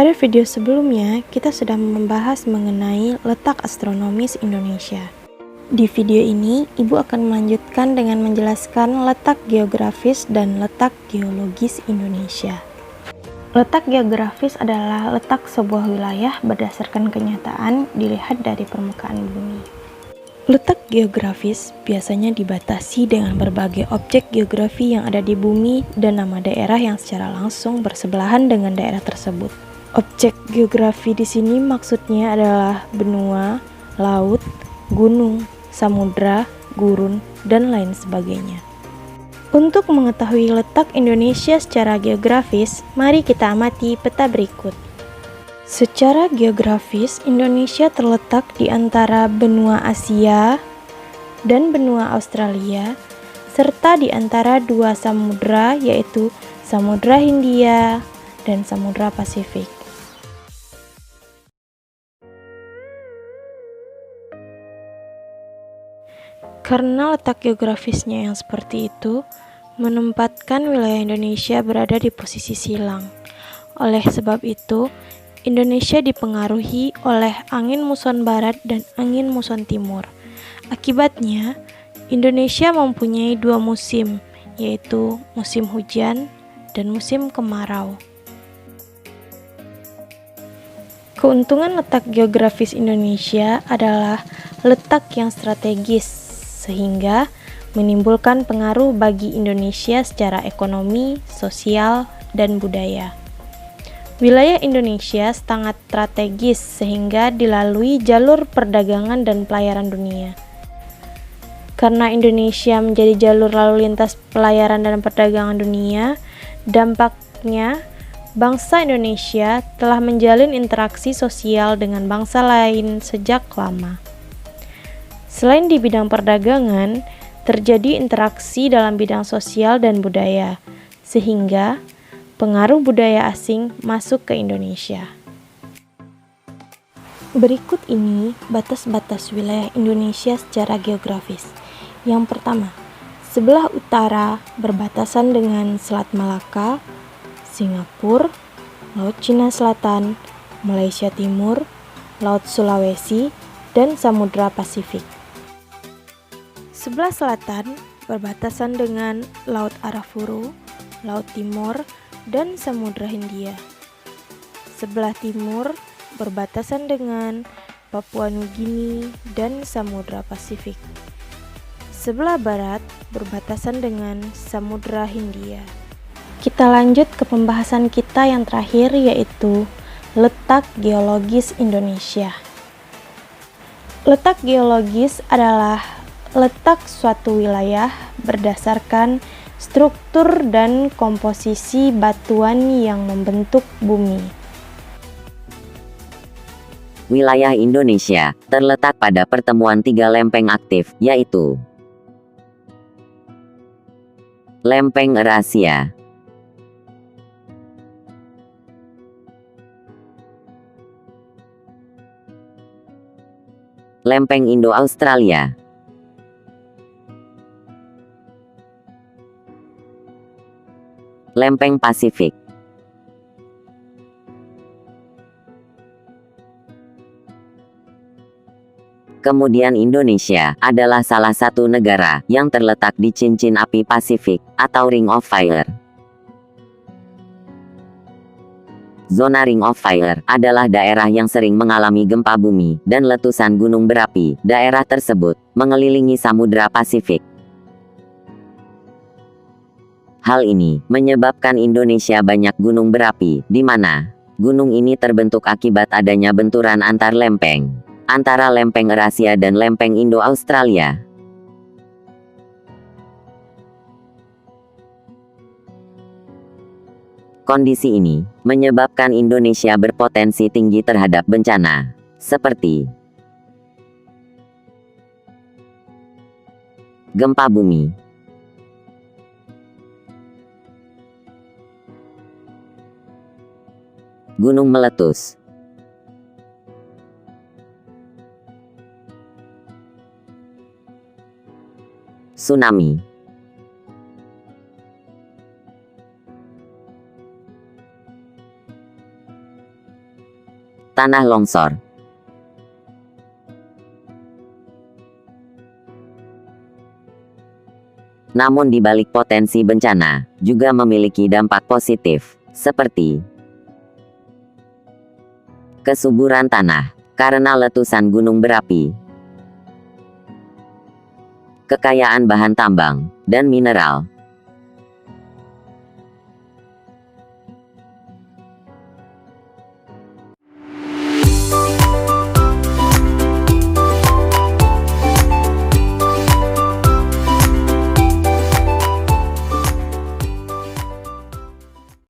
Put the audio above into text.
Pada video sebelumnya, kita sudah membahas mengenai letak astronomis Indonesia. Di video ini, Ibu akan melanjutkan dengan menjelaskan letak geografis dan letak geologis Indonesia. Letak geografis adalah letak sebuah wilayah berdasarkan kenyataan dilihat dari permukaan bumi. Letak geografis biasanya dibatasi dengan berbagai objek geografi yang ada di bumi dan nama daerah yang secara langsung bersebelahan dengan daerah tersebut. Objek geografi di sini maksudnya adalah benua, laut, gunung, samudra, gurun, dan lain sebagainya. Untuk mengetahui letak Indonesia secara geografis, mari kita amati peta berikut. Secara geografis, Indonesia terletak di antara benua Asia dan benua Australia, serta di antara dua samudra, yaitu Samudra Hindia dan Samudra Pasifik. Karena letak geografisnya yang seperti itu, menempatkan wilayah Indonesia berada di posisi silang. Oleh sebab itu, Indonesia dipengaruhi oleh angin muson barat dan angin muson timur. Akibatnya, Indonesia mempunyai dua musim, yaitu musim hujan dan musim kemarau. Keuntungan letak geografis Indonesia adalah letak yang strategis, sehingga menimbulkan pengaruh bagi Indonesia secara ekonomi, sosial, dan budaya. Wilayah Indonesia sangat strategis sehingga dilalui jalur perdagangan dan pelayaran dunia. Karena Indonesia menjadi jalur lalu lintas pelayaran dan perdagangan dunia, dampaknya bangsa Indonesia telah menjalin interaksi sosial dengan bangsa lain sejak lama. Selain di bidang perdagangan, terjadi interaksi dalam bidang sosial dan budaya, sehingga pengaruh budaya asing masuk ke Indonesia. Berikut ini batas-batas wilayah Indonesia secara geografis. Yang pertama, sebelah utara berbatasan dengan Selat Malaka, Singapura, Laut Cina Selatan, Malaysia Timur, Laut Sulawesi, dan Samudra Pasifik. Sebelah selatan berbatasan dengan Laut Arafuru, Laut Timur, dan Samudra Hindia. Sebelah timur berbatasan dengan Papua Nugini dan Samudra Pasifik. Sebelah barat berbatasan dengan Samudra Hindia. Kita lanjut ke pembahasan kita yang terakhir, yaitu letak geologis Indonesia. Letak geologis adalah letak suatu wilayah berdasarkan struktur dan komposisi batuan yang membentuk bumi. Wilayah Indonesia terletak pada pertemuan tiga lempeng aktif, yaitu Lempeng Eurasia, Lempeng Indo-Australia, Lempeng Pasifik. Kemudian Indonesia adalah salah satu negara yang terletak di cincin api Pasifik atau Ring of Fire. Zona Ring of Fire adalah daerah yang sering mengalami gempa bumi dan letusan gunung berapi. Daerah tersebut mengelilingi Samudra Pasifik. Hal ini menyebabkan Indonesia banyak gunung berapi, di mana gunung ini terbentuk akibat adanya benturan antar lempeng, antara lempeng Eurasia dan lempeng Indo-Australia. Kondisi ini menyebabkan Indonesia berpotensi tinggi terhadap bencana, seperti gempa bumi, gunung meletus, tsunami, tanah longsor. Namun di balik potensi bencana, juga memiliki dampak positif, seperti kesuburan tanah, karena letusan gunung berapi, kekayaan bahan tambang dan mineral,